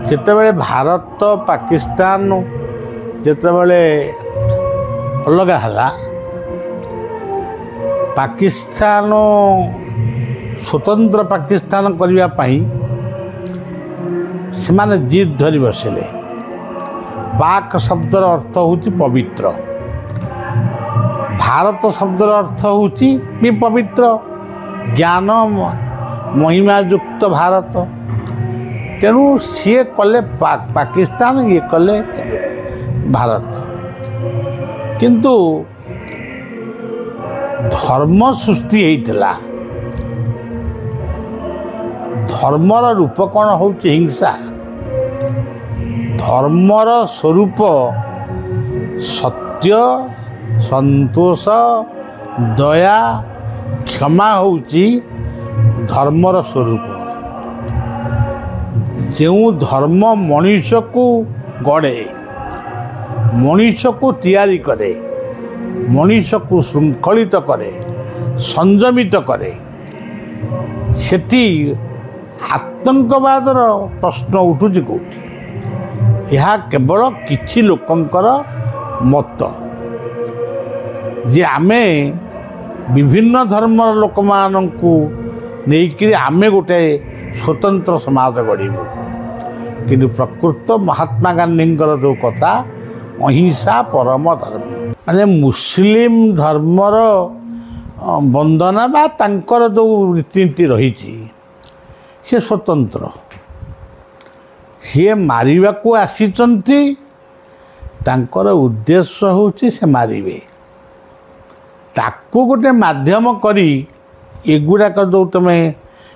ଯେତେବେଳେ ଭାରତ ପାକିସ୍ତାନ ଯେତେବେଳେ ଅଲଗା ହେଲା, ପାକିସ୍ତାନ ସ୍ୱତନ୍ତ୍ର ପାକିସ୍ତାନ କରିବା ପାଇଁ ସେମାନେ ଜିଦ୍ ଧରି ବସିଲେ। ପାକ୍ ଶବ୍ଦର ଅର୍ଥ ହେଉଛି ପବିତ୍ର, ଭାରତ ଶବ୍ଦର ଅର୍ଥ ହେଉଛି ବି ପବିତ୍ର, ଜ୍ଞାନ ମହିମାଯୁକ୍ତ ଭାରତ। ତେଣୁ ସିଏ କଲେ ପାକିସ୍ତାନ, ଇଏ କଲେ ଭାରତ। କିନ୍ତୁ ଧର୍ମ ସୃଷ୍ଟି ହେଇଥିଲା। ଧର୍ମର ରୂପ କ'ଣ ହେଉଛି ହିଂସା। ଧର୍ମର ସ୍ୱରୂପ ସତ୍ୟ, ସନ୍ତୋଷ, ଦୟା, କ୍ଷମା ହେଉଛି ଧର୍ମର ସ୍ୱରୂପ। ଯେଉଁ ଧର୍ମ ମଣିଷକୁ ଗଢ଼େ, ମଣିଷକୁ ତିଆରି କରେ, ମଣିଷକୁ ଶୃଙ୍ଖଳିତ କରେ, ସଂଯମିତ କରେ, ସେଠି ଆତଙ୍କବାଦର ପ୍ରଶ୍ନ ଉଠୁଛି କେଉଁଠି? ଏହା କେବଳ କିଛି ଲୋକଙ୍କର ମତ ଯେ ଆମେ ବିଭିନ୍ନ ଧର୍ମର ଲୋକମାନଙ୍କୁ ନେଇକରି ଆମେ ଗୋଟେ ସ୍ୱତନ୍ତ୍ର ସମାଜ ଗଢ଼ିବୁ। କିନ୍ତୁ ପ୍ରକୃତ ମହାତ୍ମା ଗାନ୍ଧୀଙ୍କର ଯେଉଁ କଥା, ଅହିଂସା ପରମ ଧର୍ମ, ମାନେ ମୁସଲିମ ଧର୍ମର ବନ୍ଦନା ବା ତାଙ୍କର ଯେଉଁ ରୀତିନୀତି ରହିଛି ସେ ସ୍ୱତନ୍ତ୍ର। ସିଏ ମାରିବାକୁ ଆସିଛନ୍ତି, ତାଙ୍କର ଉଦ୍ଦେଶ୍ୟ ହେଉଛି ସେ ମାରିବେ। ତାକୁ ଗୋଟେ ମାଧ୍ୟମ କରି ଏଗୁଡ଼ାକ ଯେଉଁ ତୁମେ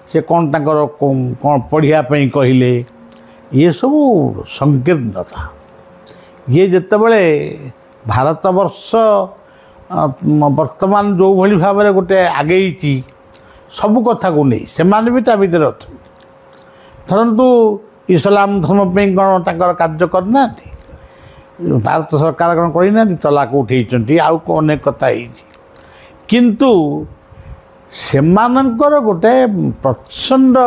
ସେ କ'ଣ ତାଙ୍କର କ'ଣ ପଢ଼ିବା ପାଇଁ କହିଲେ, ଏସବୁ ସଂକୀର୍ଣ୍ଣତା। ଇଏ ଯେତେବେଳେ ଭାରତବର୍ଷ ବର୍ତ୍ତମାନ ଯେଉଁଭଳି ଭାବରେ ଗୋଟେ ଆଗେଇଛି ସବୁ କଥାକୁ ନେଇ, ସେମାନେ ବି ତା ଭିତରେ ଅଛନ୍ତି। ଧରନ୍ତୁ ଇସଲାମ ଧର୍ମ ପାଇଁ କ'ଣ ତାଙ୍କର କାର୍ଯ୍ୟ କରିନାହାନ୍ତି? ଭାରତ ସରକାର କ'ଣ କରିନାହାନ୍ତି? ତଲାକ ଉଠେଇଛନ୍ତି, ଆଉ ଅନେକ କଥା ହେଇଛି। କିନ୍ତୁ ସେମାନଙ୍କର ଗୋଟେ ପ୍ରଚଣ୍ଡ,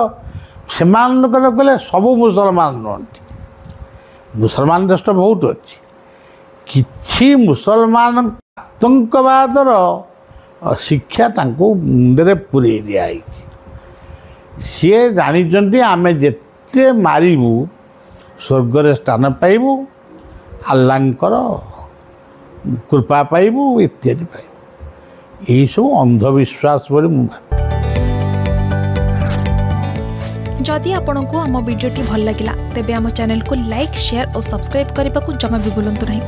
ସେମାନଙ୍କର କହିଲେ ସବୁ ମୁସଲମାନ ନୁହନ୍ତି, ମୁସଲମାନ ଦେଶ ବହୁତ ଅଛି। କିଛି ମୁସଲମାନ ଆତଙ୍କବାଦର ଶିକ୍ଷା ତାଙ୍କୁ ମୁଣ୍ଡରେ ପୂରେଇ ଦିଆହେଇଛି। ସିଏ ଜାଣିଛନ୍ତି ଆମେ ଯେତେ ମାରିବୁ ସ୍ୱର୍ଗରେ ସ୍ଥାନ ପାଇବୁ, ଆଲ୍ଲାଙ୍କର କୃପା ପାଇବୁ, ଇତ୍ୟାଦି ପାଇବୁ। ଏହିସବୁ ଅନ୍ଧବିଶ୍ୱାସ ବୋଲି ମୁଁ ଭାବେ। जदि आपंक आम भिडी भल लगा तेब आम चैनल को लाइक, शेयर और सब्सक्राइब करने को जमा भी भूलु नहीं।